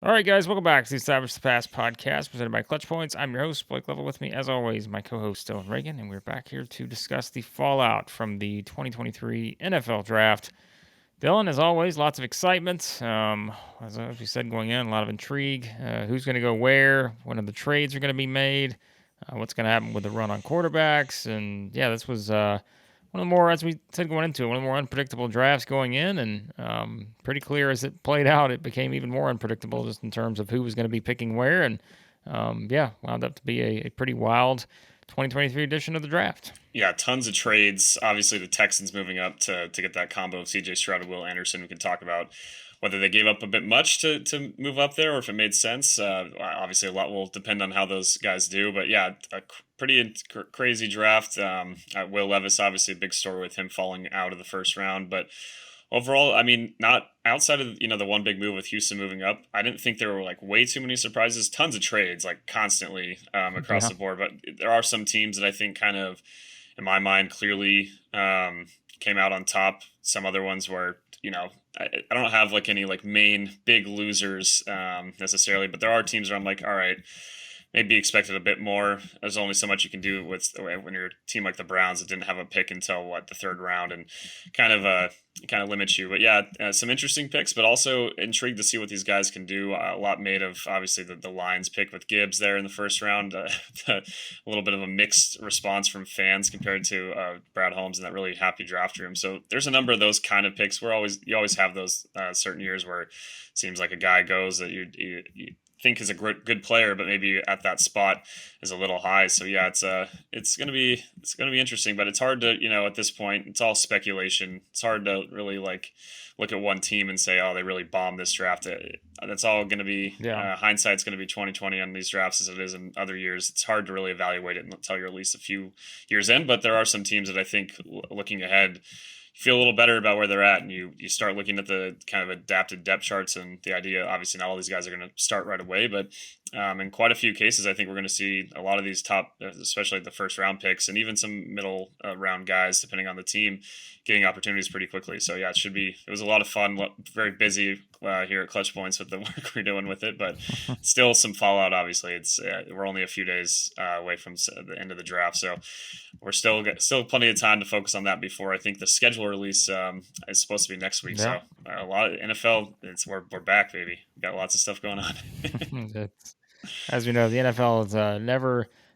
All right, guys, welcome back to the Establish the Pass podcast presented by ClutchPoints. I'm your host, Blake Lovell. With me, as always, my co-host, Dillon Reagan, and we're back here to discuss the fallout from the 2023 NFL Draft. Dylan, as always, lots of excitement. As we said going in, a lot of intrigue. Who's going to go where? When are the trades are going to be made? What's going to happen with the run on quarterbacks? And yeah, this was one of the more, as we said going into it, one of the more unpredictable drafts going in. And pretty clear as it played out, it became even more unpredictable just in terms of who was going to be picking where. And yeah, wound up to be a pretty wild 2023 edition of the draft. Yeah, tons of trades. Obviously, the Texans moving up to get that combo of C.J. Stroud and Will Anderson. We can talk about whether they gave up a bit much to move up there or if it made sense. Obviously, a lot will depend on how those guys do. But yeah, a pretty crazy draft. Will Levis, obviously, a big story with him falling out of the first round. But overall, I mean, not outside of the one big move with Houston moving up. I didn't think there were like way too many surprises. Tons of trades, like constantly across Yeah. the board. But there are some teams that I think kind of in my mind, clearly came out on top. Some other ones were, I don't have like any like main big losers necessarily, but there are teams where I'm like, all right, maybe expected a bit more. There's only so much you can do with when you're a team like the Browns that didn't have a pick until the third round, and kind of limits you. But yeah, some interesting picks, but also intrigued to see what these guys can do. A lot made of obviously the Lions pick with Gibbs there in the first round. A little bit of a mixed response from fans compared to Brad Holmes in that really happy draft room. So there's a number of those kind of picks. You always have those certain years where it seems like a guy goes that you think is a good player, but maybe at that spot is a little high. So yeah, it's gonna be interesting, but it's hard to at this point it's all speculation. It's hard to really like look at one team and say, oh, they really bombed this draft. That's all going to be Yeah. hindsight's going to be 2020 on these drafts as it is in other years. It's hard to really evaluate it until you're at least a few years in. But there are some teams that I think looking ahead feel a little better about where they're at, and you start looking at the kind of adapted depth charts and the idea. Obviously, not all these guys are going to start right away, but in quite a few cases, I think we're going to see a lot of these top, especially the first round picks, and even some middle round guys, depending on the team, getting opportunities pretty quickly. So yeah, it was a lot of fun. Very busy here at Clutch Points with the work we're doing with it, but still some fallout. Obviously, it's we're only a few days away from the end of the draft, so we're still plenty of time to focus on that before I think the schedule release is supposed to be next week. Yeah. So a lot of NFL, we're back, baby. We got lots of stuff going on. As we know, the NFL is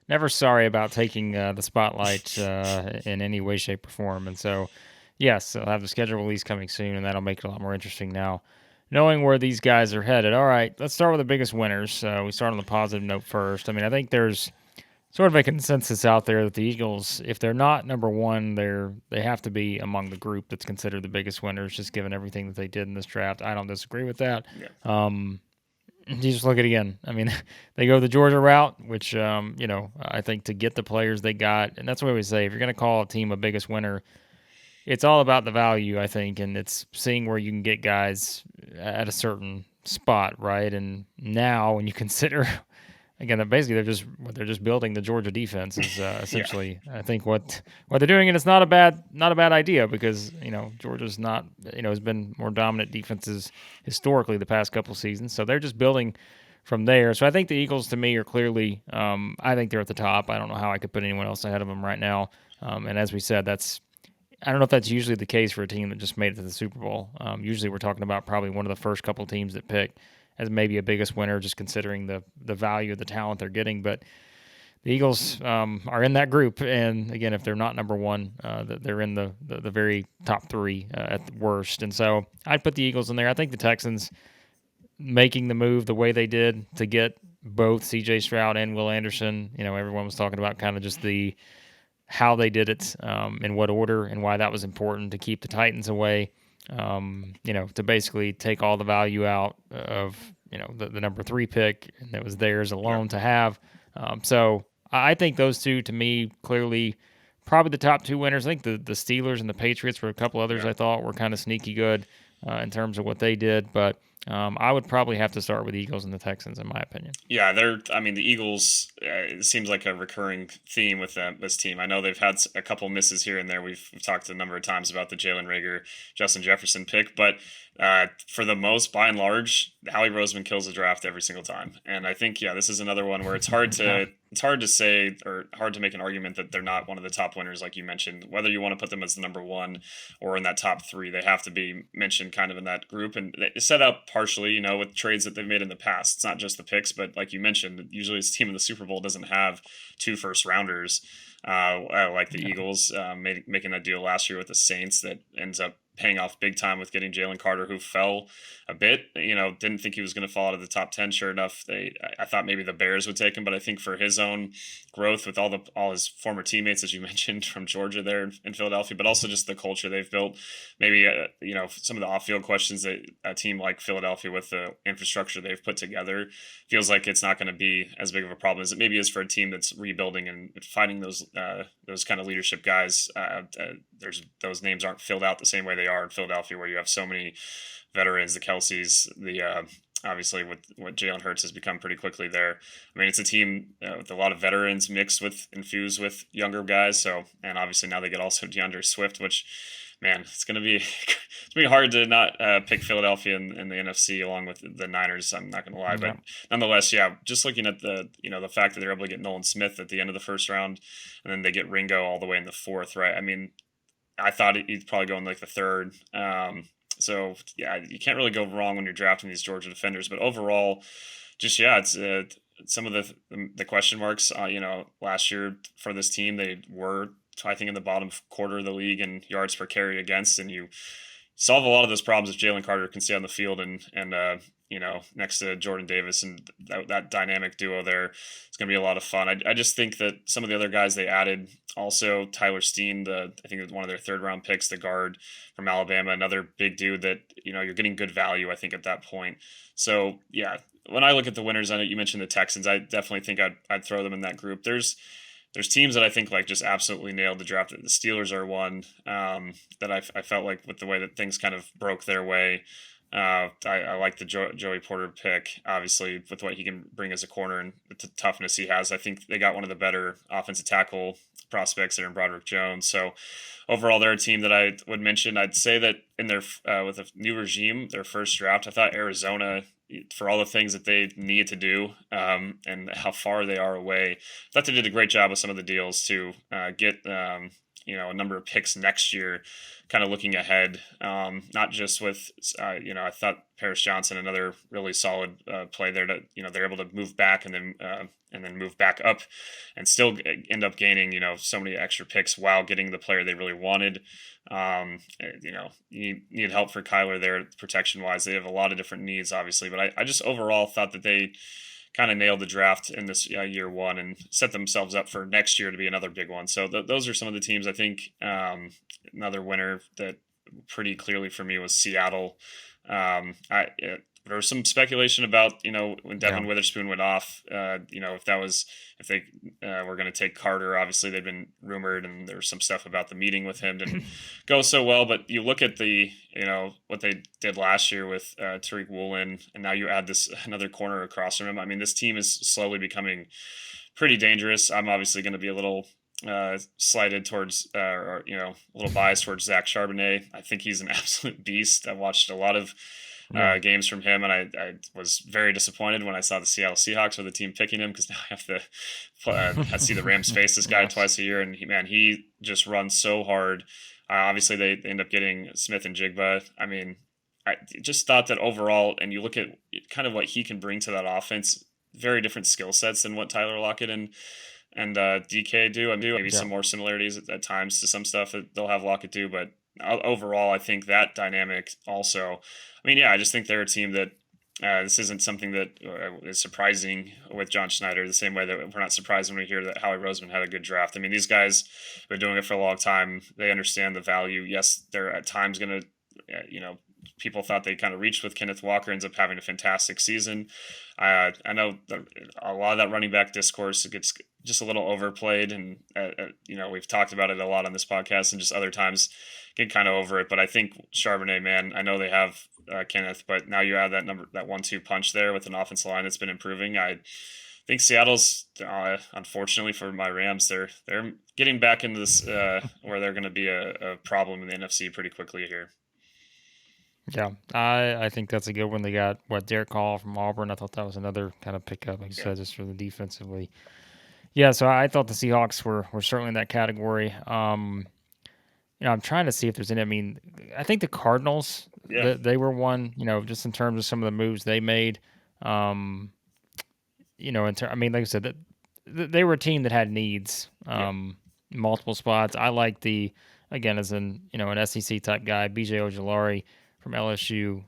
never sorry about taking the spotlight in any way, shape, or form. And so, yes, they'll have the schedule release coming soon, and that'll make it a lot more interesting now, knowing where these guys are headed. All right, let's start with the biggest winners. We start on the positive note first. I mean, I think there's sort of a consensus out there that the Eagles, if they're not number one, they have to be among the group that's considered the biggest winners, just given everything that they did in this draft. I don't disagree with that. Yeah. You just look at it again. I mean, they go the Georgia route, which I think to get the players they got, and that's what we say. If you're going to call a team a biggest winner, it's all about the value, I think, and it's seeing where you can get guys at a certain spot, right? And now, when you consider again that basically they're just building the Georgia defense is essentially, I think what they're doing, and it's not a bad idea because Georgia's not has been more dominant defenses historically the past couple seasons, so they're just building from there. So I think the Eagles to me are clearly, I think they're at the top. I don't know how I could put anyone else ahead of them right now. And as we said, I don't know if that's usually the case for a team that just made it to the Super Bowl. Usually we're talking about probably one of the first couple teams that pick as maybe a biggest winner, just considering the value of the talent they're getting. But the Eagles are in that group, and again, if they're not number one, they're in the very top three at the worst. And so I'd put the Eagles in there. I think the Texans making the move the way they did to get both C.J. Stroud and Will Anderson. Everyone was talking about kind of just how they did it, in what order, and why that was important to keep the Titans away. To basically take all the value out of the number 3 pick, and that was theirs alone to have. So I think those two, to me, clearly probably the top 2 winners. I think the Steelers and the Patriots were a couple others I thought were kind of sneaky good in terms of what they did, but I would probably have to start with the Eagles and the Texans, in my opinion. Yeah, I mean, the Eagles. It seems like a recurring theme with this team. I know they've had a couple misses here and there. We've talked a number of times about the Jalen Rager, Justin Jefferson pick, but for the most, by and large, Howie Roseman kills the draft every single time. And I think, yeah, this is another one where Yeah. it's hard to say or hard to make an argument that they're not one of the top winners, like you mentioned. Whether you want to put them as the number one or in that top three, they have to be mentioned kind of in that group. And it's set up partially, with trades that they've made in the past. It's not just the picks, but like you mentioned, usually this team in the Super Bowl doesn't have two first rounders. Like the Yeah. Eagles making that deal last year with the Saints that ends up paying off big time with getting Jalen Carter, who fell a bit. Didn't think he was going to fall out of the top 10. Sure enough, I thought maybe the Bears would take him, but I think for his own growth with all his former teammates, as you mentioned, from Georgia there in Philadelphia, but also just the culture they've built. Maybe some of the off-field questions that a team like Philadelphia with the infrastructure they've put together feels like it's not going to be as big of a problem as it maybe is for a team that's rebuilding and finding those kind of leadership guys. There's those names aren't filled out the same way they are in Philadelphia, where you have so many veterans, the Kelseys, the obviously with what Jalen Hurts has become pretty quickly there. I mean, it's a team with a lot of veterans infused with younger guys. So, and obviously now they get also DeAndre Swift, which, man, it's gonna be hard to not pick Philadelphia in the NFC along with the Niners. I'm not gonna lie, but Yeah. nonetheless, yeah, just looking at the fact that they're able to get Nolan Smith at the end of the first round, and then they get Ringo all the way in the fourth, right? I mean, I thought he'd probably go in like the third. So yeah, you can't really go wrong when you're drafting these Georgia defenders. But overall, just yeah, it's some of the question marks. Last year for this team, they were I think in the bottom quarter of the league in yards per carry against, and you solve a lot of those problems if Jalen Carter can stay on the field and next to Jordan Davis and that dynamic duo there. It's going to be a lot of fun. I just think that some of the other guys they added, also Tyler Steen, I think it was one of their third round picks, the guard from Alabama, another big dude that you're getting good value. I think at that point. So yeah, when I look at the winners, I know you mentioned the Texans. I definitely think I'd throw them in that group. There's teams that I think like just absolutely nailed the draft. The Steelers are one that I felt like with the way that things kind of broke their way. I like the Joey Porter pick, obviously, with what he can bring as a corner and the toughness he has. I think they got one of the better offensive tackle prospects there in Broderick Jones. So overall, they're a team that I would mention. I'd say that in their with a new regime, their first draft, I thought Arizona, for all the things that they need to do and how far they are away, I thought they did a great job with some of the deals to get a number of picks next year, kind of looking ahead, not just with, I thought Paris Johnson, another really solid play there to, they're able to move back and then move back up and still end up gaining, so many extra picks while getting the player they really wanted. You need help for Kyler there protection wise. They have a lot of different needs, obviously, but I just overall thought that they kind of nailed the draft in this year one and set themselves up for next year to be another big one. So those are some of the teams. I think another winner that pretty clearly for me was Seattle. There was some speculation about when Yeah. Devin Witherspoon went off. If they were going to take Carter. Obviously, they've been rumored, and there's some stuff about the meeting with him didn't go so well. But you look at what they did last year with Tariq Woolen, and now you add this another corner across from him. I mean, this team is slowly becoming pretty dangerous. I'm obviously going to be a little slighted towards, or a little biased towards Zach Charbonnet. I think he's an absolute beast. I've watched a lot of Yeah. games from him, and I was very disappointed when I saw the Seattle Seahawks with the team picking him because now I have to I see the Rams face this guy Yes. twice a year, and he just runs so hard. Obviously, they end up getting Smith and Jigba. I mean, I just thought that overall, and you look at kind of what he can bring to that offense, very different skill sets than what Tyler Lockett and DK do. I mean, maybe Yeah. some more similarities at times to some stuff that they'll have Lockett do, but overall, I think that dynamic also. I mean, yeah, I just think they're a team that this isn't something that is surprising with John Schneider, the same way that we're not surprised when we hear that Howie Roseman had a good draft. I mean, these guys have been doing it for a long time. They understand the value. Yes, they're at times going to, people thought they kind of reached with Kenneth Walker, ends up having a fantastic season. I know that a lot of that running back discourse gets just a little overplayed, and we've talked about it a lot on this podcast and just other times get kind of over it. But I think Charbonnet, man, I know they have Kenneth, but now you add that 1-2 punch there with an offensive line that's been improving. I think Seattle's, unfortunately for my Rams, they're getting back into this where they're going to be a problem in the NFC pretty quickly here. Yeah, I think that's a good one. They got Derek Hall from Auburn. I thought that was another kind of pickup, like you said, just for the defensively. Yeah, so I thought the Seahawks were certainly in that category. I'm trying to see if there's any. I mean, I think the Cardinals, they were one. Just in terms of some of the moves they made. I mean, like I said, they were a team that had needs, multiple spots. I like again, as an SEC type guy, BJ Ojulari from LSU.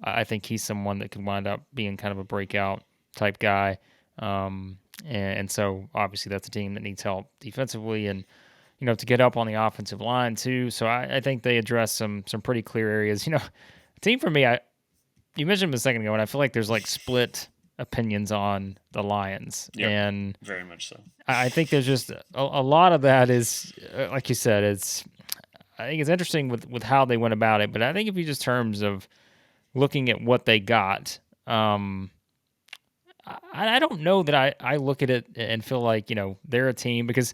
I think he's someone that could wind up being kind of a breakout type guy. And so obviously that's a team that needs help defensively and to get up on the offensive line too. So I think they address some pretty clear areas. Team for me, you mentioned them a second ago, and I feel like there's like split opinions on the Lions, and very much so. I think there's just a lot of that is like you said. I think it's interesting with how they went about it, but I think if you just terms of looking at what they got, I don't know that I look at it and feel like they're a team because.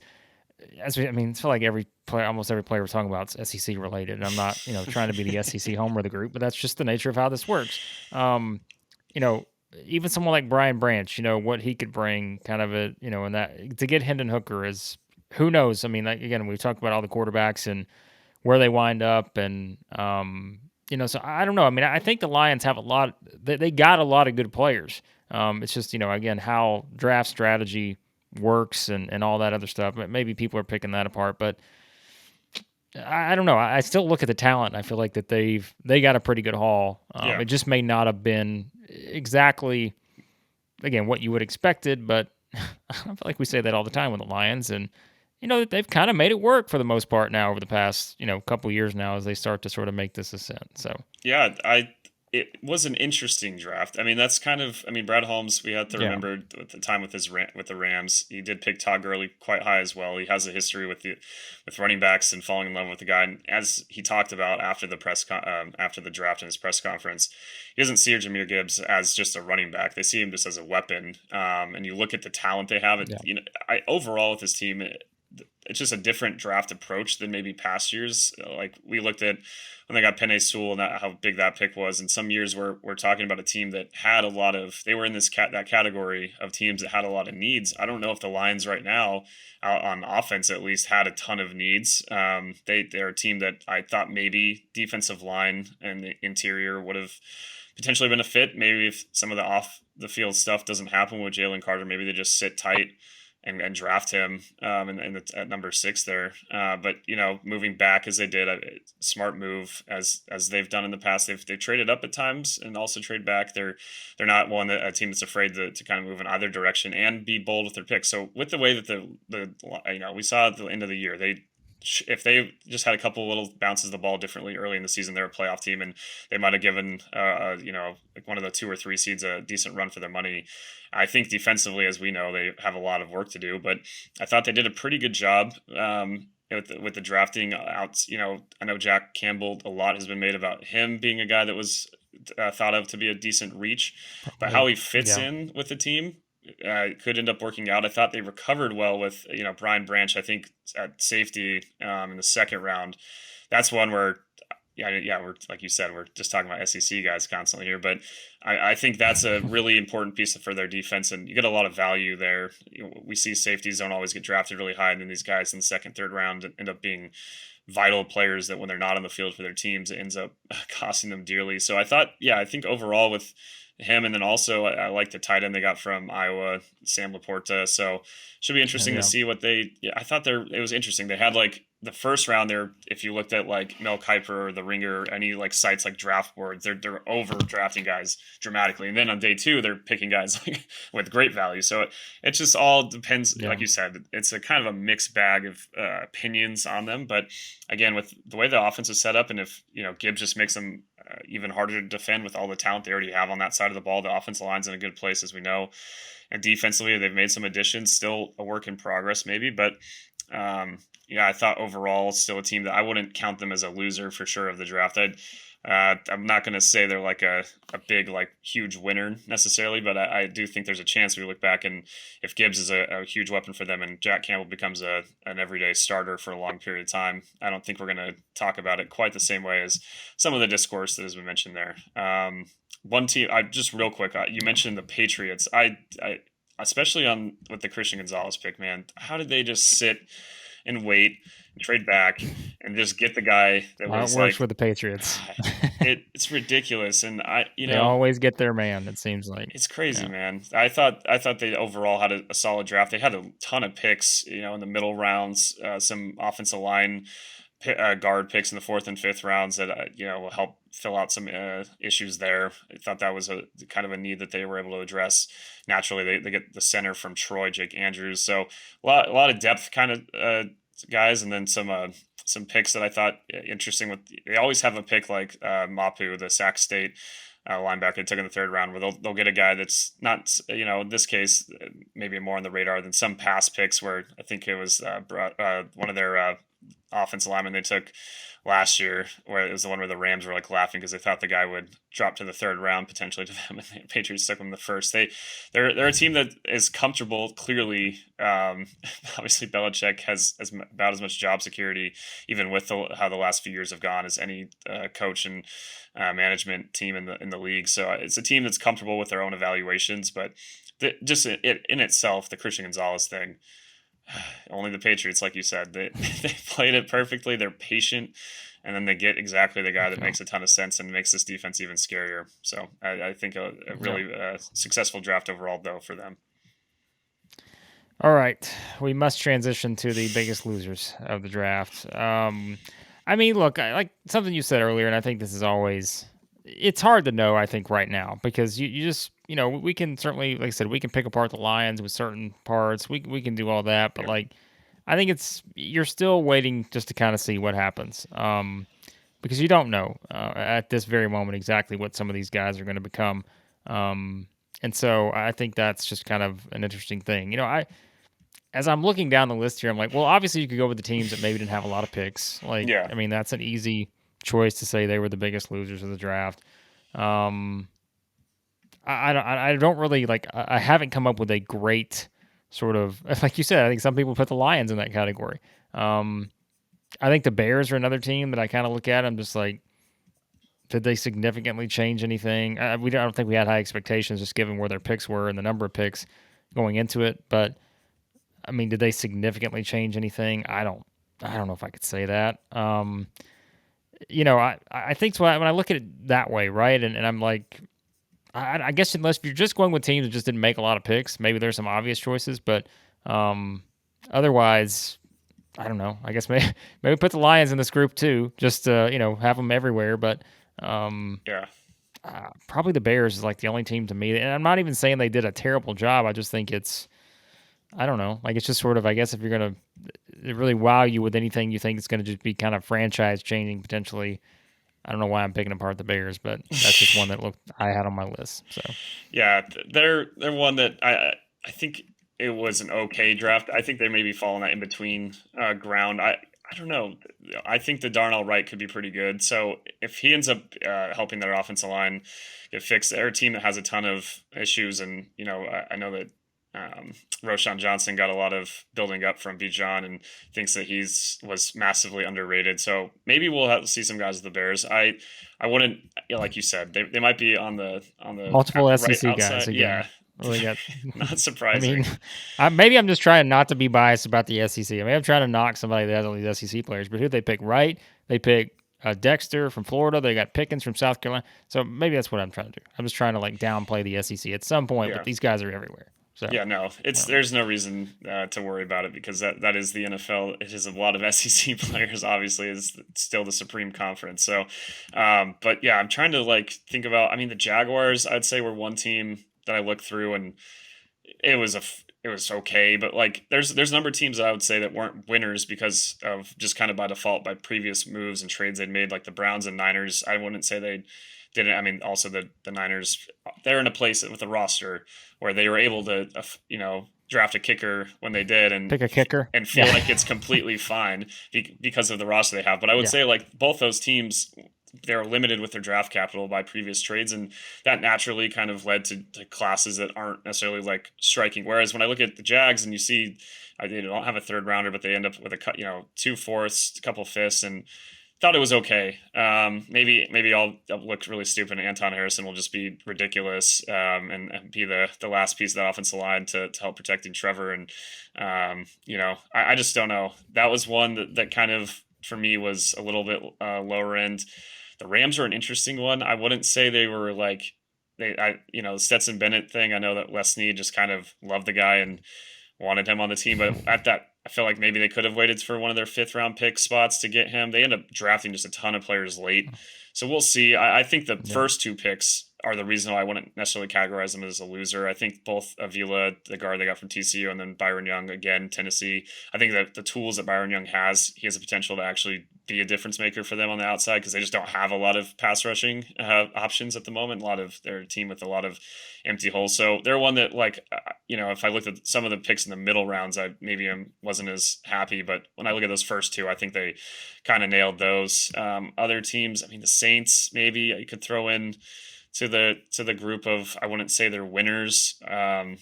I feel like almost every player we're talking about is SEC related. And I'm not, trying to be the SEC homer of the group, but that's just the nature of how this works. Even someone like Brian Branch, what he could bring, kind of in that to get Hendon Hooker is who knows. I mean, again, we've talked about all the quarterbacks and where they wind up, and so I don't know. I mean, I think the Lions have they got a lot of good players. It's just again how draft strategy works and all that other stuff. Maybe people are picking that apart, but I don't know. I still look at the talent, and I feel like that they got a pretty good haul. It just may not have been exactly, again, what you would expected, but I feel like we say that all the time with the Lions, and they've kind of made it work for the most part now over the past couple of years now as they start to sort of make this ascent. So yeah, it was an interesting draft. I mean, that's kind of. I mean, Brad Holmes. We have to remember at the time with the Rams, he did pick Todd Gurley quite high as well. He has a history with running backs and falling in love with the guy. And as he talked about after the after the draft in his press conference, he doesn't see Jahmyr Gibbs as just a running back. They see him just as a weapon. And you look at the talent they have. Overall with this team. It's just a different draft approach than maybe past years. Like we looked at when they got Penei Sewell and how big that pick was. And some years we're talking about a team that had they were in that category of teams that had a lot of needs. I don't know if the Lions right now, on offense at least, had a ton of needs. They're a team that I thought maybe defensive line and the interior would have potentially been a fit. Maybe if some of the off the field stuff doesn't happen with Jalen Carter, maybe they just sit tight and draft him at number 6 there. But moving back as they did, a smart move as they've done in the past. They've traded up at times and also trade back. They're not a team that's afraid to kind of move in either direction and be bold with their picks. So with the way that we saw at the end of the year, if they just had a couple little bounces of the ball differently early in the season, they're a playoff team, and they might have given like one of the 2 or 3 seeds a decent run for their money. I think defensively, as we know, they have a lot of work to do, but I thought they did a pretty good job with the drafting out. I know Jack Campbell, a lot has been made about him being a guy that was thought of to be a decent reach, but how he fits in with the team could end up working out. I thought they recovered well with Brian Branch. I think at safety in the second round, that's one where we're like you said, we're just talking about SEC guys constantly here, but I think that's a really important piece for their defense, and you get a lot of value there. We see safeties don't always get drafted really high, and then these guys in the second, third round end up being vital players that when they're not on the field for their teams, it ends up costing them dearly. So I think overall with him, and then also I like the tight end they got from Iowa, Sam Laporta. So should be interesting to see what I thought it was interesting. They had like the first round there, if you looked at like Mel Kiper or The Ringer, any like sites like draft boards, they're over drafting guys dramatically. And then on day 2, they're picking guys like with great value. So it just all depends. Yeah. Like you said, it's a kind of a mixed bag of opinions on them. But again, with the way the offense is set up, and if Gibbs just makes them even harder to defend with all the talent they already have on that side of the ball. The offensive line's in a good place, as we know, and defensively they've made some additions. Still a work in progress, maybe, but yeah, I thought overall still a team that I wouldn't count them as a loser for sure of the draft. I'm not going to say they're like a big, like huge winner necessarily, but I do think there's a chance we look back and if Gibbs is a huge weapon for them and Jack Campbell becomes an everyday starter for a long period of time, I don't think we're going to talk about it quite the same way as some of the discourse that has been mentioned there. One team, I just real quick, you mentioned the Patriots. I especially on with the Christian Gonzalez pick, man, how did they just sit and wait and trade back and just get the guy that Well, was it works like, for the Patriots. it's ridiculous. And They always get their man, it seems like. it's crazy, Yeah. man. I thought they overall had a solid draft. They had a ton of picks, in the middle rounds, some offensive line guard picks in the fourth and fifth rounds that will help fill out some issues there. I thought that was a kind of a need that they were able to address. Naturally, they get the center from Troy, Jake Andrews, so a lot of depth kind of guys, and then some picks that I thought interesting. With they always have a pick like Mapu, the Sac State linebacker they took in the third round, where they'll get a guy that's not, in this case, maybe more on the radar than some past picks, where I think it was one of their offensive linemen they took last year, where it was the one where the Rams were like laughing because they thought the guy would drop to the third round potentially to them, and the Patriots took him the first. They're a team that is comfortable. Clearly, obviously Belichick has about as much job security, even with how the last few years have gone, as any coach and management team in the league. So it's a team that's comfortable with their own evaluations, but just in itself, the Christian Gonzalez thing. Only the Patriots, like you said, they played it perfectly. They're patient, and then they get exactly the guy that makes a ton of sense and makes this defense even scarier. So I think a really successful draft overall, though, for them. All right, we must transition to the biggest losers of the draft. I mean, look, like something you said earlier, and I think this is always, it's hard to know, I think, right now, because you just, we can certainly, like I said, we can pick apart the Lions with certain parts. We can do all that, but Yep. like, I think you're still waiting just to kind of see what happens. Because you don't know at this very moment exactly what some of these guys are going to become. And so I think that's just kind of an interesting thing. As I'm looking down the list here, I'm like, well, obviously you could go with the teams that maybe didn't have a lot of picks. Like, Yeah. I mean, that's an easy choice to say they were the biggest losers of the draft. Um, I don't really like. I haven't come up with a great sort of like you said. I think some people put the Lions in that category. Um, I think the Bears are another team that I kind of look at. I'm just like, did they significantly change anything? I don't think we had high expectations just given where their picks were and the number of picks going into it. But I mean, did they significantly change anything? I don't know if I could say that. I think so when I look at it that way, right? And I'm like, I guess unless you're just going with teams that just didn't make a lot of picks, maybe there's some obvious choices, but otherwise, I don't know. I guess maybe put the Lions in this group too, just to, have them everywhere. But Yeah. probably the Bears is like the only team to me, and I'm not even saying they did a terrible job. I just think I don't know. Like it's just sort of, I guess if you're gonna really wow you with anything, you think it's gonna just be kind of franchise changing potentially. I don't know why I'm picking apart the Bears, but that's just one that I had on my list. So Yeah, they're one that I think it was an okay draft. I think they maybe fall in that in between ground. I don't know. I think the Darnell Wright could be pretty good. So if he ends up helping their offensive line get fixed, they're a team that has a ton of issues, and I know that Roshan Johnson got a lot of building up from Bijan and thinks that was massively underrated. So maybe we'll see some guys with the Bears. I wouldn't, like you said, they might be on the multiple right SEC guys outside. again. Yeah, Really got. not I mean, surprising. maybe I'm just trying not to be biased about the SEC. I mean, I'm trying to knock somebody that has all these SEC players, but who they pick? Right? They pick Dexter from Florida. They got Pickens from South Carolina. So maybe that's what I'm trying to do. I'm just trying to like downplay the SEC at some point, but Yeah. these guys are everywhere. So Yeah, no, there's no reason to worry about it because that is the NFL. It is a lot of SEC players. Obviously, is still the supreme conference. So, but yeah, I'm trying to like think about. I mean, the Jaguars, I'd say, were one team that I looked through, and it was it was okay, but like there's a number of teams that I would say that weren't winners because of just kind of by default by previous moves and trades they'd made, like the Browns and Niners. I wouldn't say they didn't. I mean, also the Niners, they're in a place with a roster where they were able to, draft a kicker when they did, Pick a kicker. and feel Yeah. like it's completely fine because of the roster they have. But I would Yeah. say like both those teams, they're limited with their draft capital by previous trades, and that naturally kind of led to classes that aren't necessarily like striking. Whereas when I look at the Jags and you see, they don't have a third rounder, but they end up with a cut, 2/4, a couple fifths, and thought it was okay. Maybe I'll look really stupid, and Anton Harrison will just be ridiculous, and be the last piece of that offensive line to help protecting Trevor. And I just don't know. That was one that kind of for me was a little bit lower end. The Rams were an interesting one. I wouldn't say they were like the Stetson Bennett thing. I know that Les Snead just kind of loved the guy and wanted him on the team, but at that, I feel like maybe they could have waited for one of their fifth round pick spots to get him. They end up drafting just a ton of players late, so we'll see. I think the Yeah. first two picks are the reason why I wouldn't necessarily categorize them as a loser. I think both Avila, the guard they got from TCU, and then Byron Young, again, Tennessee. I think that the tools that Byron Young has, he has the potential to actually be a difference maker for them on the outside because they just don't have a lot of pass rushing options at the moment. A lot of their team with a lot of empty holes. So they're one that, like, if I looked at some of the picks in the middle rounds, I wasn't as happy. But when I look at those first two, I think they kind of nailed those. Other teams, I mean, the Saints, maybe you could throw in to the group of, I wouldn't say they're winners. I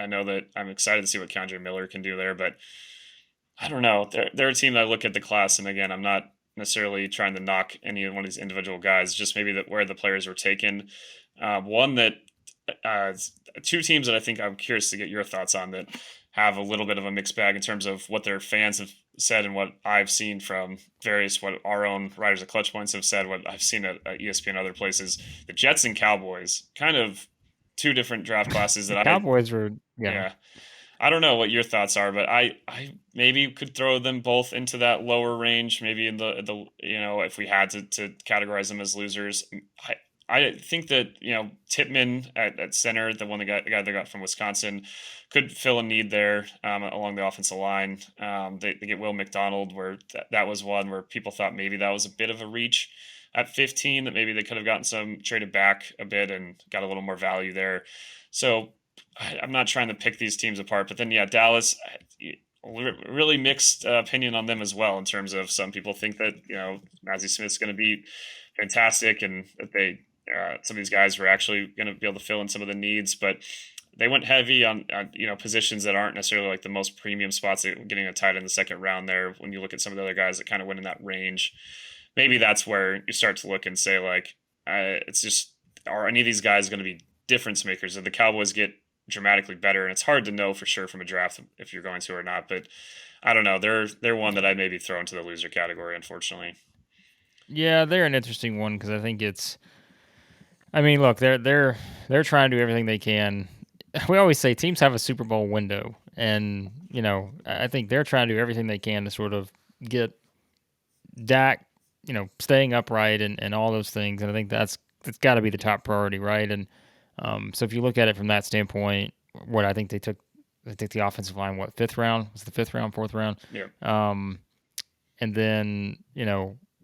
know that I'm excited to see what Keandre Miller can do there, but I don't know. They're a team that I look at the class, and again, I'm not necessarily trying to knock any one of these individual guys, just maybe that where the players were taken. One that uh, two teams that I think I'm curious to get your thoughts on that have a little bit of a mixed bag in terms of what their fans have said and what I've seen from what our own writers at ClutchPoints have said, what I've seen at ESPN and other places. The Jets and Cowboys, kind of two different draft classes The that I Cowboys were, yeah. yeah. I don't know what your thoughts are, but I maybe could throw them both into that lower range. Maybe in the if we had to categorize them as losers. I think that Tippmann at center, the guy they got from Wisconsin, could fill a need there along the offensive line. They get Will McDonald, where that was one where people thought maybe that was a bit of a reach at 15, that maybe they could have gotten some traded back a bit and got a little more value there. So I'm not trying to pick these teams apart, but then Dallas, really mixed opinion on them as well. In terms of some people think that Mazi Smith's going to be fantastic, and that some of these guys were actually going to be able to fill in some of the needs, but they went heavy on positions that aren't necessarily like the most premium spots. Getting a tight end in the second round there. When you look at some of the other guys that kind of went in that range, maybe that's where you start to look and say like, it's just, are any of these guys going to be difference makers? Did the Cowboys get dramatically better? And it's hard to know for sure from a draft if you're going to or not. But I don't know. They're one that I maybe throw into the loser category, unfortunately. Yeah, they're an interesting one because I think it's. I mean, look, they're trying to do everything they can. We always say teams have a Super Bowl window, and I think they're trying to do everything they can to sort of get Dak, staying upright and all those things. And I think that's got to be the top priority, right? And so if you look at it from that standpoint, what I think they took the offensive line, fifth round? Was it the fifth round, fourth round? Yeah. And then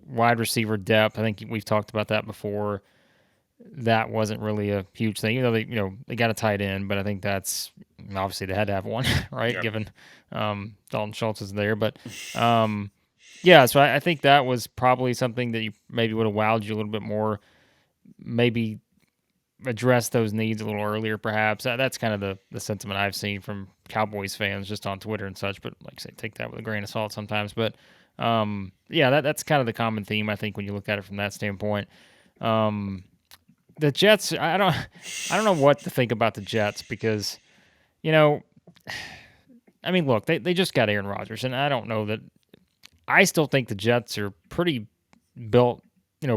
wide receiver depth. I think we've talked about that before. That wasn't really a huge thing, even though they got a tight end, but I think that's obviously they had to have one, right? Yeah. Given Dalton Schultz is there, but yeah, so I think that was probably something that you maybe would have wowed you a little bit more. Maybe address those needs a little earlier, perhaps. That's kind of the sentiment I've seen from Cowboys fans just on Twitter and such. But like I say, take that with a grain of salt sometimes. But yeah, that's kind of the common theme I think when you look at it from that standpoint. The Jets, I don't know what to think about the Jets because, I mean, look, they just got Aaron Rodgers, and I don't know that. I still think the Jets are pretty built,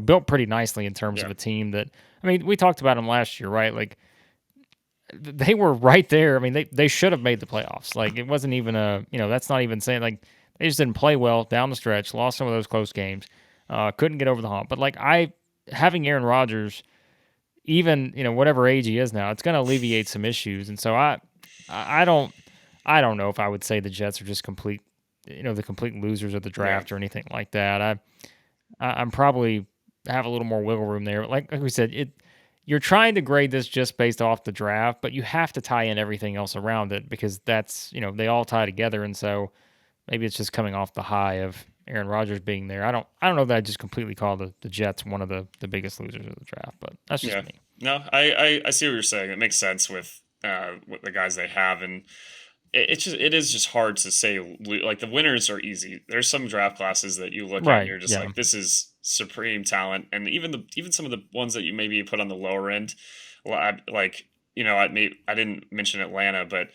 built pretty nicely in terms of a team that. I mean, we talked about them last year, right? Like they were right there. I mean, they should have made the playoffs. Like it wasn't even that's not even saying like they just didn't play well down the stretch, lost some of those close games, couldn't get over the hump. But like having Aaron Rodgers, even whatever age he is now, it's going to alleviate some issues. And so I don't I don't know if I would say the Jets are just the complete losers of the Yeah. draft or anything like that. I'm probably have a little more wiggle room there. Like we said, you're trying to grade this just based off the draft, but you have to tie in everything else around it because that's they all tie together, and so maybe it's just coming off the high of Aaron Rodgers being there. I don't know that I just completely call the Jets one of the biggest losers of the draft, but that's just Yeah. me. No, I see what you're saying. It makes sense with the guys they have, and it is just hard to say. Like the winners are easy. There's some draft classes that you look at and Right? you're just Yeah. like, this is supreme talent, and even some of the ones that you maybe put on the lower end, like I didn't mention Atlanta, but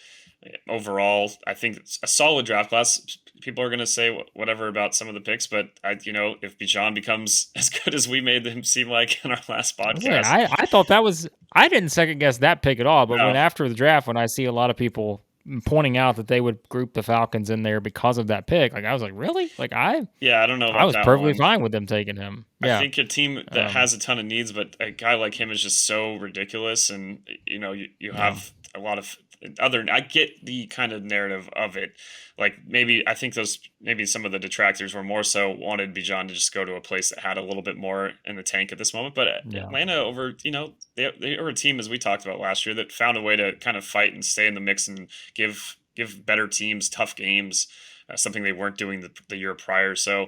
overall, I think it's a solid draft class. People are going to say whatever about some of the picks, but if Bijan becomes as good as we made him seem like in our last I was saying, podcast, I thought that was I didn't second guess that pick at all, but when no, after the draft, when I see a lot of people pointing out that they would group the Falcons in there because of that pick, like I was like, really? Like yeah, I don't know I about was that perfectly one. fine with them taking him. I Yeah. think a team that Um, has a ton of needs, but a guy like him is just so ridiculous, and you yeah. have a lot of other. I get the kind of narrative of it, like maybe I think those maybe some of the detractors were more so wanted Bijan to just go to a place that had a little bit more in the tank at this moment. But Yeah. Atlanta they were a team as we talked about last year that found a way to kind of fight and stay in the mix and give better teams tough games, something they weren't doing the year prior. So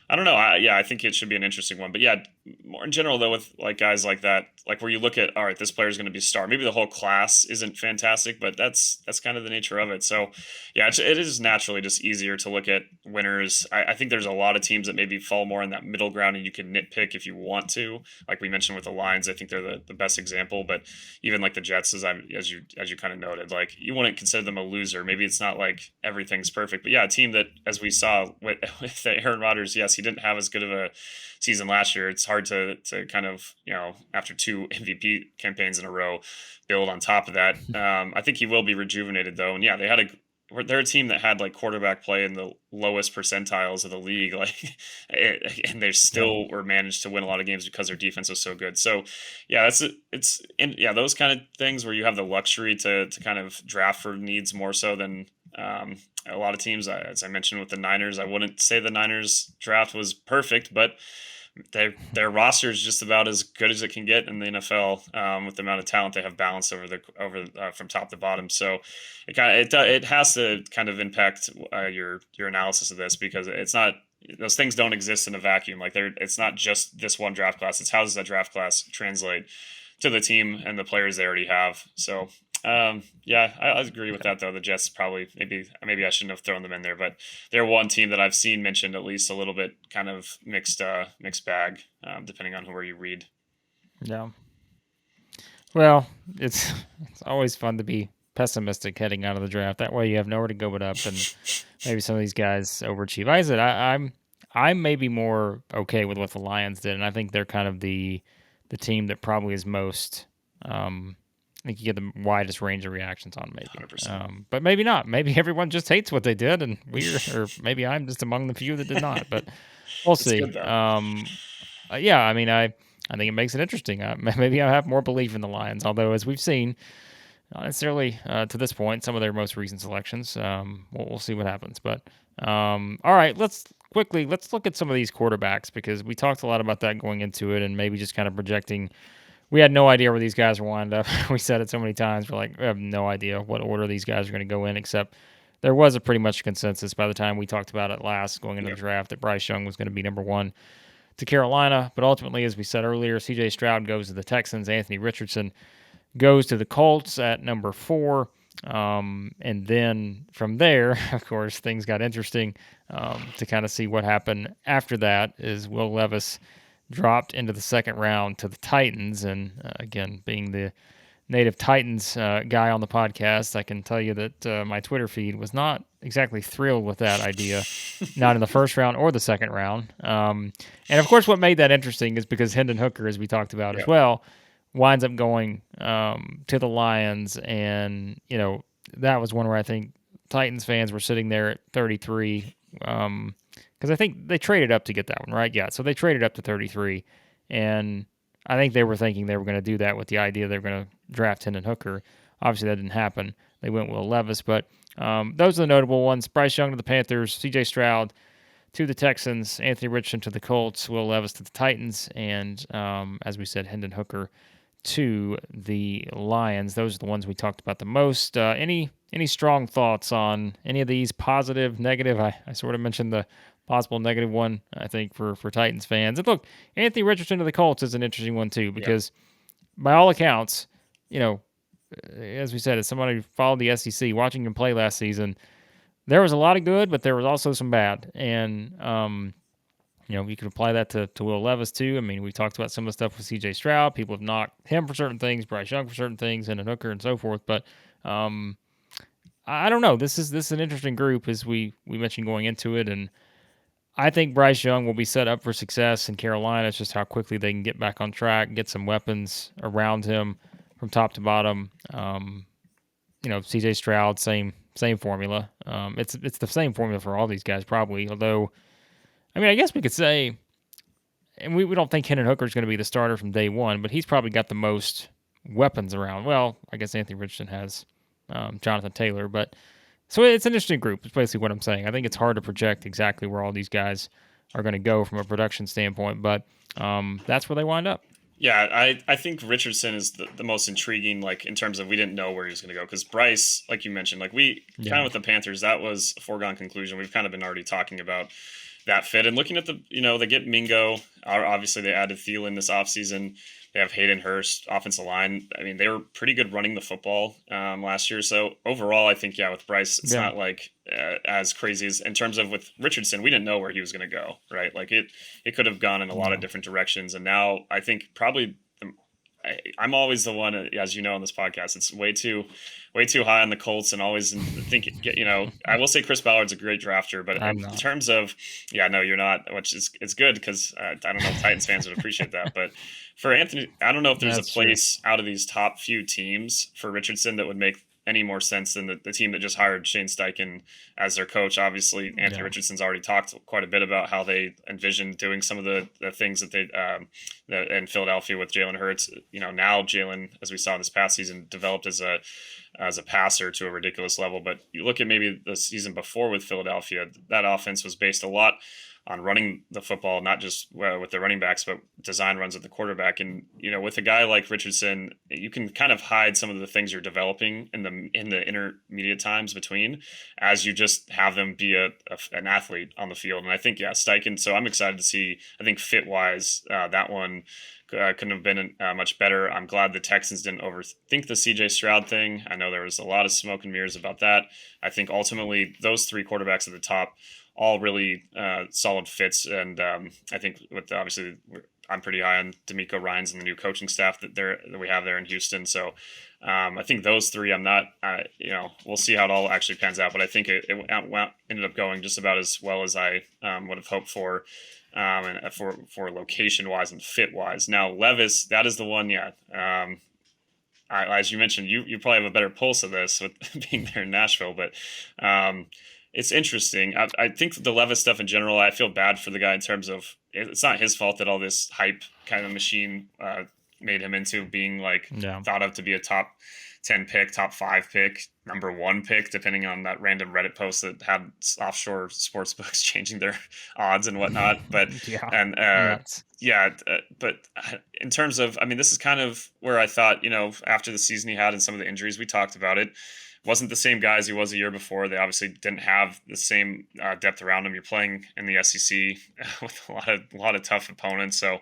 I don't know. I think it should be an interesting one. But yeah, more in general though, with like guys like that, like where you look at, all right, this player is going to be a star. Maybe the whole class isn't fantastic, but that's kind of the nature of it. So yeah, it is naturally just easier to look at winners. I think there's a lot of teams that maybe fall more in that middle ground, and you can nitpick if you want to. Like we mentioned with the Lions, I think they're the best example. But even like the Jets, as you kind of noted, like you wouldn't consider them a loser. Maybe it's not like everything's perfect, but yeah, a team that, as we saw with Aaron Rodgers, yes, he didn't have as good of a season last year. It's hard to kind of after two MVP campaigns in a row build on top of that. I think he will be rejuvenated though, and yeah, they're a team that had like quarterback play in the lowest percentiles of the league, like, and they Yeah. still were managed to win a lot of games because their defense was so good. So, yeah, those kind of things where you have the luxury to kind of draft for needs more so than a lot of teams. As I mentioned with the Niners, I wouldn't say the Niners draft was perfect, but their roster is just about as good as it can get in the NFL, with the amount of talent they have balanced over from top to bottom. So it has to kind of impact your analysis of this, because it's not, those things don't exist in a vacuum. Like it's not just this one draft class. It's how does that draft class translate to the team and the players they already have. So yeah, I agree with that though. The Jets probably, maybe I shouldn't have thrown them in there, but they're one team that I've seen mentioned at least a little bit, kind of mixed bag, depending on where you read. Yeah. Well, it's always fun to be pessimistic heading out of the draft. That way you have nowhere to go but up, and maybe some of these guys overachieve. Like I said, I'm maybe more okay with what the Lions did, and I think they're kind of the team that probably is most. I think you get the widest range of reactions on maybe, 100%. but maybe not. Maybe everyone just hates what they did, and or maybe I'm just among the few that did not. But we'll It's good see. though. Yeah, I mean, I think it makes it interesting. Maybe I have more belief in the Lions, although as we've seen, not necessarily to this point, some of their most recent selections. We'll see what happens. But all right, let's look at some of these quarterbacks because we talked a lot about that going into it, and maybe just kind of projecting. We had no idea where these guys were wind up. We said it so many times. We're like, we have no idea what order these guys are going to go in, except there was a pretty much consensus by the time we talked about it last going into the Yep. draft that Bryce Young was going to be number one to Carolina. But ultimately, as we said earlier, CJ Stroud goes to the Texans. Anthony Richardson goes to the Colts at number 4. And then from there, of course, things got interesting to kind of see what happened after that. Is Will Levis dropped into the second round to the Titans. And again, being the native Titans guy on the podcast, I can tell you that my Twitter feed was not exactly thrilled with that idea, not in the first round or the second round. And of course, what made that interesting is because Hendon Hooker, as we talked about as Yep. well, winds up going to the Lions. And, that was one where I think Titans fans were sitting there at 33. Because I think they traded up to get that one, right? Yeah, so they traded up to 33. And I think they were thinking they were going to do that with the idea they were going to draft Hendon Hooker. Obviously, that didn't happen. They went Will Levis, but those are the notable ones. Bryce Young to the Panthers, C.J. Stroud to the Texans, Anthony Richardson to the Colts, Will Levis to the Titans, and as we said, Hendon Hooker to the Lions. Those are the ones we talked about the most. Any strong thoughts on any of these? Positive, negative? I sort of mentioned the possible negative one, I think, for Titans fans. And look, Anthony Richardson to the Colts is an interesting one too, Yeah. because by all accounts, you know, as we said, as somebody who followed the SEC, watching him play last season, there was a lot of good, but there was also some bad. And you could apply that to Will Levis too. I mean, we talked about some of the stuff with C.J. Stroud. People have knocked him for certain things, Bryce Young for certain things, and a Hooker and so forth. But I don't know. This is an interesting group, as we mentioned going into it, and I think Bryce Young will be set up for success in Carolina. It's just how quickly they can get back on track, get some weapons around him from top to bottom. C.J. Stroud, same formula. It's the same formula for all these guys probably. Although, I mean, I guess we could say, and we don't think Hendon Hooker is going to be the starter from day one, but he's probably got the most weapons around. Well, I guess Anthony Richardson has Jonathan Taylor, but so it's an interesting group. It's basically what I'm saying. I think it's hard to project exactly where all these guys are going to go from a production standpoint, but that's where they wind up. Yeah, I think Richardson is the most intriguing, like in terms of we didn't know where he was going to go. Because Bryce, like you mentioned, like we kind of with the Panthers, that was a foregone conclusion. We've kind of been already talking about that fit. And looking at they get Mingo. Obviously, they added Thielen this offseason. They have Hayden Hurst, offensive line. I mean, they were pretty good running the football last year. So overall, I think, with Bryce, it's not like as crazy as in terms of with Richardson, we didn't know where he was going to go, right? Like it could have gone in a lot of different directions. And now I think probably I'm always the one, as you know, on this podcast, it's way too high on the Colts and always thinking, I will say Chris Ballard's a great drafter, but in terms of, no, you're not, which is, it's good because I don't know if Titans fans would appreciate that, but for Anthony, I don't know if there's a place out of these top few teams for Richardson that would make any more sense than the team that just hired Shane Steichen as their coach. Obviously, Anthony Richardson's already talked quite a bit about how they envision doing some of the things that they in Philadelphia with Jalen Hurts. Now Jalen, as we saw this past season, developed as a passer to a ridiculous level. But you look at maybe the season before with Philadelphia, that offense was based a lot on running the football, not just with the running backs, but design runs at the quarterback. And, with a guy like Richardson, you can kind of hide some of the things you're developing in the intermediate times between as you just have them be an athlete on the field. And I think, Steichen, so I'm excited to see, I think fit-wise, that one couldn't have been much better. I'm glad the Texans didn't overthink the C.J. Stroud thing. I know there was a lot of smoke and mirrors about that. I think ultimately those three quarterbacks at the top, all really solid fits, and I think obviously I'm pretty high on D'Amico Ryans and the new coaching staff that we have there in Houston. So I think those three, I'm not, we'll see how it all actually pans out, but I think it ended up going just about as well as I would have hoped for, and for location wise and fit wise. Now Levis, that is the one, as you mentioned, you probably have a better pulse of this with being there in Nashville, but. It's interesting. I think the Levis stuff in general, I feel bad for the guy in terms of it's not his fault that all this hype kind of machine made him into being thought of to be a top 10 pick, top 5 pick, number 1 pick, depending on that random Reddit post that had offshore sports books changing their odds and whatnot. But but in terms of, this is kind of where I thought, after the season he had and some of the injuries, we talked about it. Wasn't the same guy as he was a year before. They obviously didn't have the same depth around him. You're playing in the SEC with a lot of tough opponents. So,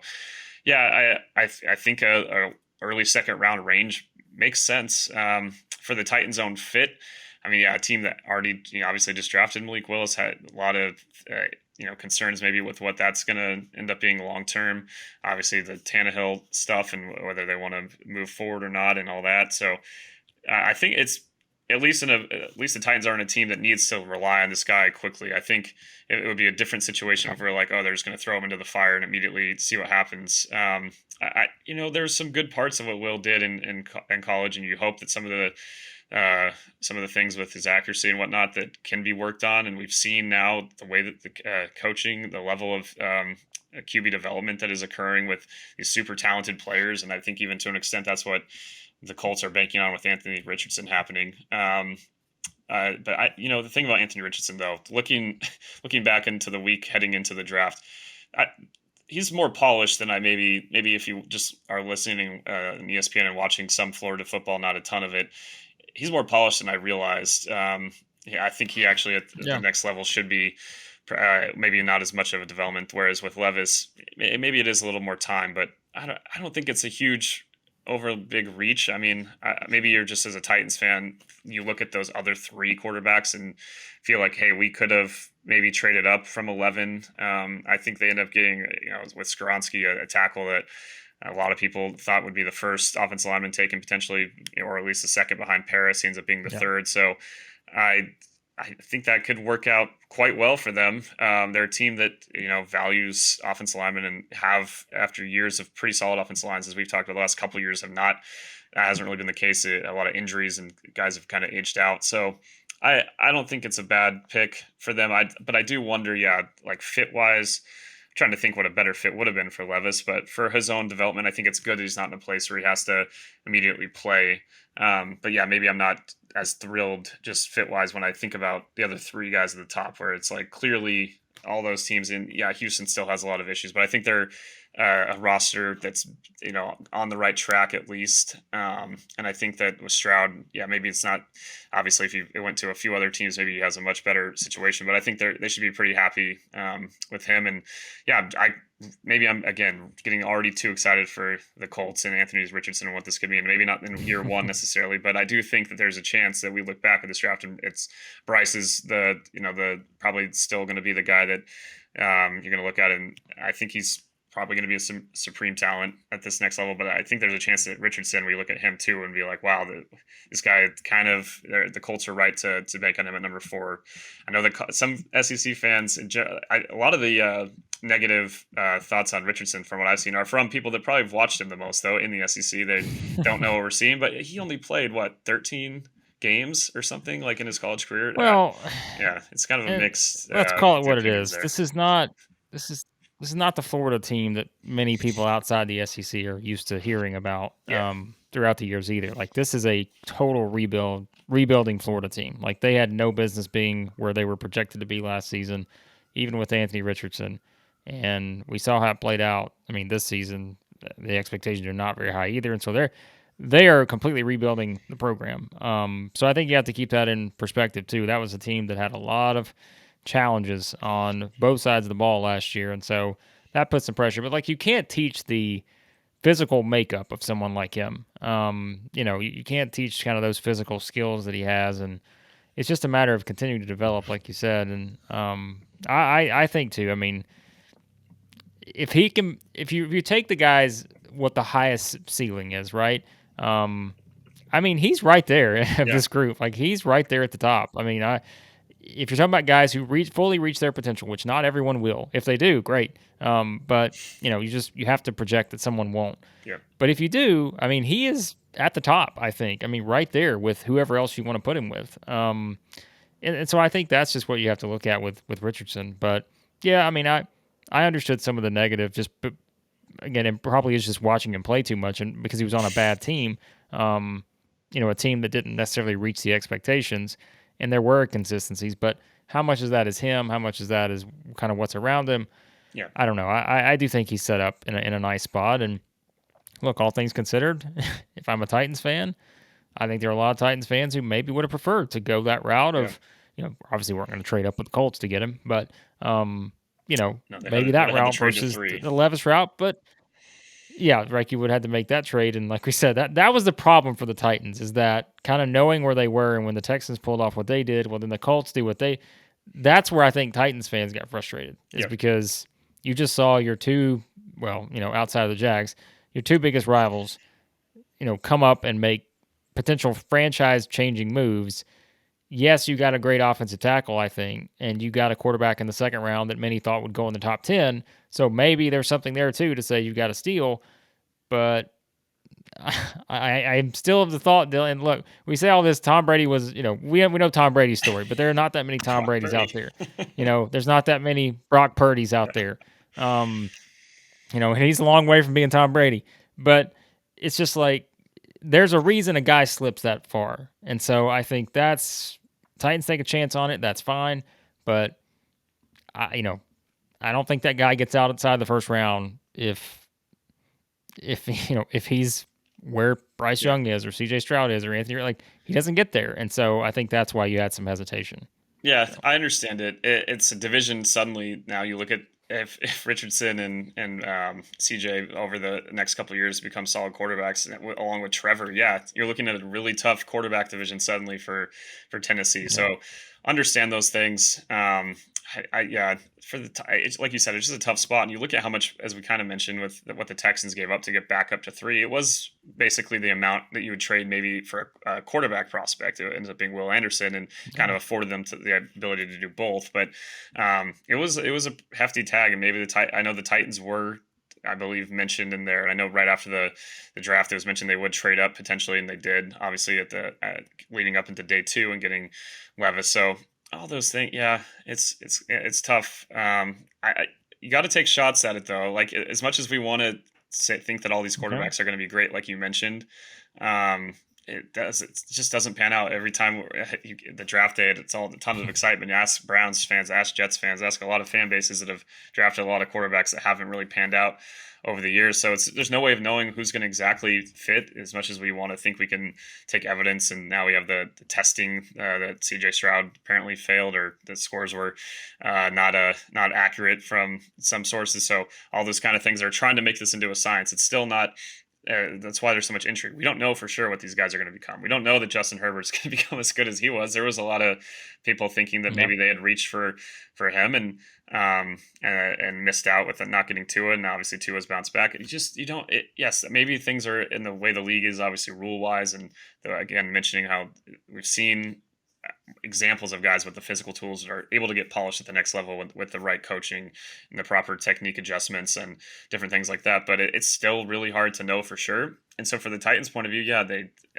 I think a early second round range makes sense for the Titans' own fit. A team that already obviously just drafted Malik Willis had a lot of concerns maybe with what that's going to end up being long term. Obviously, the Tannehill stuff and whether they want to move forward or not and all that. So, I think it's. At least the Titans aren't a team that needs to rely on this guy quickly. I think it would be a different situation if we're like, they're just going to throw him into the fire and immediately see what happens. There's some good parts of what Will did in college, and you hope that some of the things with his accuracy and whatnot that can be worked on. And we've seen now the way that the coaching, the level of QB development that is occurring with these super talented players, and I think even to an extent that's what the Colts are banking on with Anthony Richardson happening. But the thing about Anthony Richardson though, looking back into the week heading into the draft, I, he's more polished than I maybe if you just are listening on ESPN and watching some Florida football, not a ton of it. He's more polished than I realized. Yeah, I think he actually at the Yeah. next level should be maybe not as much of a development. Whereas with Levis, maybe it is a little more time, but I don't think it's a huge over big reach. I mean, maybe you're just as a Titans fan, you look at those other three quarterbacks and feel like, hey, we could have maybe traded up from 11. I think they end up getting, with Skoronski, a tackle that a lot of people thought would be the first offensive lineman taken potentially, or at least the second behind Paris. He ends up being the third. So I think that could work out quite well for them. They're a team that values offensive linemen and have, after years of pretty solid offensive lines, as we've talked about the last couple of years, that hasn't really been the case. A lot of injuries and guys have kind of aged out. So I don't think it's a bad pick for them. But I do wonder, like fit wise. Trying to think what a better fit would have been for Levis, but for his own development, I think it's good that he's not in a place where he has to immediately play. But yeah, maybe I'm not as thrilled just fit wise when I think about the other three guys at the top, where it's like clearly all those teams Houston still has a lot of issues, but I think they're a roster that's on the right track at least. And I think that with Stroud, maybe it's not obviously if it went to a few other teams, maybe he has a much better situation. But I think they should be pretty happy with him. And maybe I'm again getting already too excited for the Colts and Anthony Richardson and what this could mean. Maybe not in year one necessarily, but I do think that there's a chance that we look back at this draft and it's Bryce is the probably still going to be the guy that you're going to look at, and I think he's probably going to be a supreme talent at this next level. But I think there's a chance that Richardson, we look at him too and be like, wow, this guy kind of, the Colts are right to bank on him at number 4. I know that some SEC fans, a lot of the negative thoughts on Richardson from what I've seen are from people that probably have watched him the most though in the SEC. They don't know what we're seeing, but he only played 13 games or something like in his college career. Well, it's kind of a mixed. Let's call it what it is. This is not the Florida team that many people outside the SEC are used to hearing about throughout the years either. Like this is a total rebuilding Florida team. Like they had no business being where they were projected to be last season, even with Anthony Richardson. And we saw how it played out. I mean, this season the expectations are not very high either, and so they are completely rebuilding the program. So I think you have to keep that in perspective too. That was a team that had a lot of challenges on both sides of the ball last year, and so that puts some pressure. But like you can't teach the physical makeup of someone like him. You can't teach kind of those physical skills that he has, and it's just a matter of continuing to develop, like you said. And I think too. I mean, if you take the guys what the highest ceiling is, right? I mean, he's right there of this group. Like he's right there at the top. I mean, if you're talking about guys who fully reach their potential, which not everyone will. If they do, great. But you have to project that someone won't. Yeah. But if you do, I mean, he is at the top. I think. I mean, right there with whoever else you want to put him with. And so I think that's just what you have to look at with Richardson. But yeah, I mean, I understood some of the negative. Again, it probably is just watching him play too much, and because he was on a bad team. A team that didn't necessarily reach the expectations, and there were inconsistencies. But how much of that is him? How much of that is kind of what's around him? Yeah, I don't know. I do think he's set up in a nice spot. And look, all things considered, if I'm a Titans fan, I think there are a lot of Titans fans who maybe would have preferred to go that route of, obviously we're not going to trade up with the Colts to get him, but maybe that route versus the Levis route. But yeah, like you would have to make that trade. And like we said, that was the problem for the Titans, is that kind of knowing where they were, and when the Texans pulled off what they did, well, then the Colts do what that's where I think Titans fans got frustrated, is because you just saw your two, outside of the Jags, your two biggest rivals, come up and make potential franchise changing moves. Yes, you got a great offensive tackle, I think, and you got a quarterback in the second round that many thought would go in the top 10. So maybe there's something there too to say you got to steal. But I'm still of the thought, Dylan. Look, we say all this. Tom Brady was, we know Tom Brady's story, but there are not that many Tom Bradys out there. There's not that many Brock Purdy's out there. And he's a long way from being Tom Brady. But it's just like there's a reason a guy slips that far. And so I think that's Titans take a chance on it. That's fine. But I don't think that guy gets outside the first round if he's where Bryce Yeah. Young is or CJ Stroud is or Anthony, like he doesn't get there. And so I think that's why you had some hesitation. Yeah, So, I understand it's a division. Suddenly, now you look at if Richardson and CJ over the next couple of years become solid quarterbacks, along with Trevor. Yeah, you're looking at a really tough quarterback division suddenly for Tennessee. yeah. So understand those things. Yeah, it's like you said, it's just a tough spot. And you look at how much, as we kind of mentioned, with what the Texans gave up to get back up to 3, it was basically the amount that you would trade maybe for a quarterback prospect. It ended up being Will Anderson, and kind of afforded them the ability to do both. But it was a hefty tag, and maybe I know the Titans were, I believe, mentioned in there. And I know right after the draft, it was mentioned they would trade up potentially, and they did. Obviously, leading up into day 2 and getting Levis. So all those things, yeah, it's tough. You got to take shots at it though. Like, as much as we want to think that all these Okay. quarterbacks are going to be great, like you mentioned, it just doesn't pan out every time. The draft day, it's all a ton of excitement. You ask Browns fans, ask Jets fans, ask a lot of fan bases that have drafted a lot of quarterbacks that haven't really panned out over the years. So there's no way of knowing who's going to exactly fit, as much as we want to think we can take evidence. And now we have the testing that CJ Stroud apparently failed, or the scores were not accurate from some sources. So all those kind of things are trying to make this into a science. It's still not. That's why there's so much intrigue. We don't know for sure what these guys are going to become. We don't know that Justin Herbert's going to become as good as he was. There was a lot of people thinking that Yeah. maybe they had reached for him, and missed out with not getting Tua, and obviously Tua's bounced back. You don't. Yes, maybe things are in the way the league is, obviously rule wise, and again mentioning how we've seen examples of guys with the physical tools that are able to get polished at the next level with the right coaching and the proper technique adjustments and different things like that. But it's still really hard to know for sure. And so, for the Titans' point of view, yeah,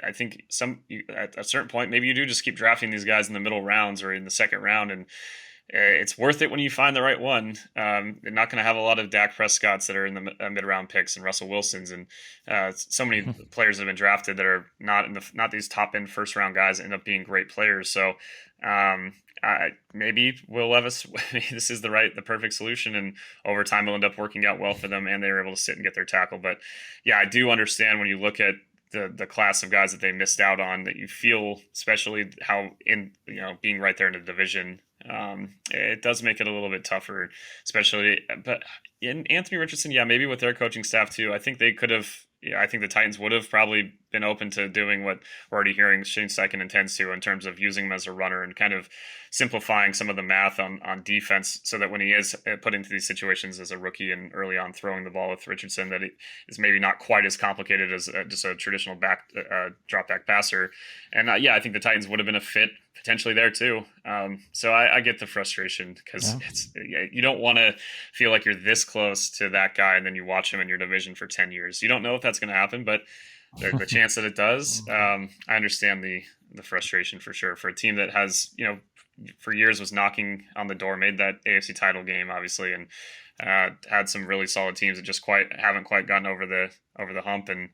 I think at a certain point, maybe you do just keep drafting these guys in the middle rounds or in the second round, and it's worth it when you find the right one. They're not going to have a lot of Dak Prescotts that are in the mid-round picks, and Russell Wilsons, and so many players that have been drafted that are not these top-end first-round guys that end up being great players. So maybe Will Levis, this is the perfect solution, and over time it'll end up working out well for them, and they were able to sit and get their tackle. But yeah, I do understand when you look at the class of guys that they missed out on, that you feel, especially how being right there in the division, it does make it a little bit tougher, especially. But in Anthony Richardson, yeah, maybe with their coaching staff too, I think they could have. Yeah, I think the Titans would have probably been open to doing what we're already hearing Shane Steichen intends to, in terms of using him as a runner and kind of simplifying some of the math on defense, so that when he is put into these situations as a rookie and early on throwing the ball with Richardson, that it is maybe not quite as complicated as just a traditional drop back passer. And yeah, I think the Titans would have been a fit potentially there too. So I get the frustration, because you don't want to feel like you're this close to that guy, and then you watch him in your division for 10 years. You don't know if that's going to happen, but the chance that it does, I understand the frustration for sure, for a team that has, for years was knocking on the door, made that AFC title game, obviously, and had some really solid teams that just haven't quite gotten over the hump. And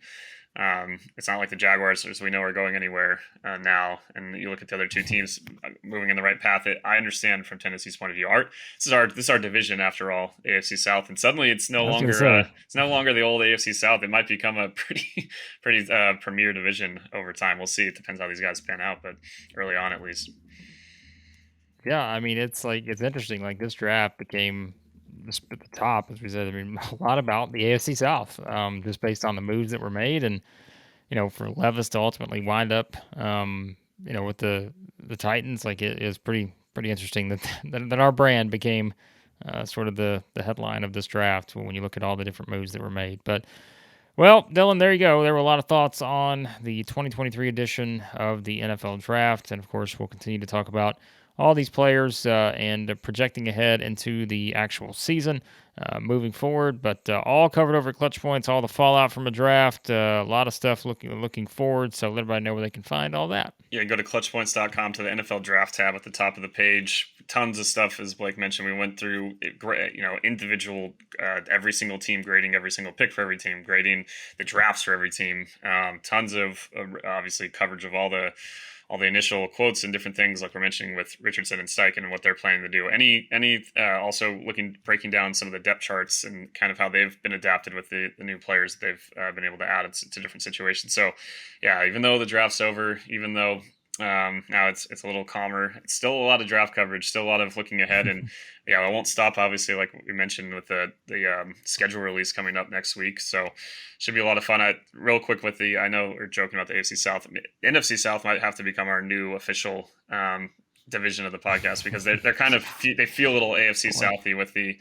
it's not like the Jaguars, as we know, are going anywhere now. And you look at the other two teams moving in the right path. I understand from Tennessee's point of view. This is our division, after all, AFC South, and suddenly it's no I was gonna longer say. the old AFC South. It might become a pretty premier division over time. We'll see. It depends how these guys pan out, but early on, at least. Yeah, I mean, it's interesting. Like this draft became at the top, as we said. I mean, a lot about the AFC South, just based on the moves that were made, and for Levis to ultimately wind up, with the Titans. Like it is pretty interesting that that our brand became sort of the headline of this draft when you look at all the different moves that were made. But well, Dylan, there you go. There were a lot of thoughts on the 2023 edition of the NFL Draft, and of course, we'll continue to talk about all these players and projecting ahead into the actual season moving forward. But all covered over at Clutch Points, all the fallout from a draft, a lot of stuff looking forward. So let everybody know where they can find all that. Yeah, go to clutchpoints.com to the NFL draft tab at the top of the page. Tons of stuff, as Blake mentioned. We went through, individual, every single team, grading every single pick for every team, grading the drafts for every team. Tons of obviously coverage of all the initial quotes and different things, like we're mentioning with Richardson and Steichen and what they're planning to do. Also breaking down some of the depth charts and kind of how they've been adapted with the new players that they've been able to add to different situations. So, yeah, even though the draft's over, even though now it's a little calmer, it's still a lot of draft coverage, still a lot of looking ahead, and yeah, I won't stop. Obviously, like we mentioned with the schedule release coming up next week, so should be a lot of fun. Real quick with I know we're joking about the AFC South. NFC South might have to become our new official division of the podcast, because they're kind of, they feel a little AFC Southy with the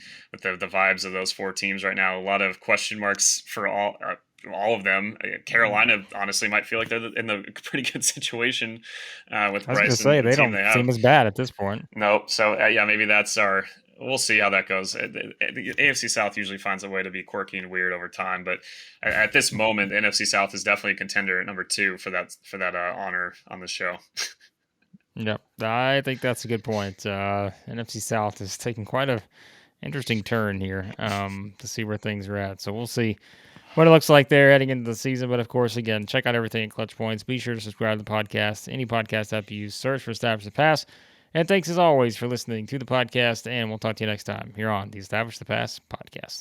vibes of those four teams right now. A lot of question marks for all of them. Carolina honestly might feel like they're in a pretty good situation with Bryce. I was going to say, they don't seem as bad at this point. No, so yeah, maybe that's our. We'll see how that goes. The AFC South usually finds a way to be quirky and weird over time, but at this moment, the NFC South is definitely a contender at number 2 for that honor on the show. Yep, I think that's a good point. NFC South is taking quite a interesting turn here to see where things are at. So we'll see what it looks like there heading into the season. But of course, again, check out everything at Clutch Points. Be sure to subscribe to the podcast. Any podcast app you use, search for Establish the Pass. And thanks as always for listening to the podcast. And we'll talk to you next time here on the Establish the Pass podcast.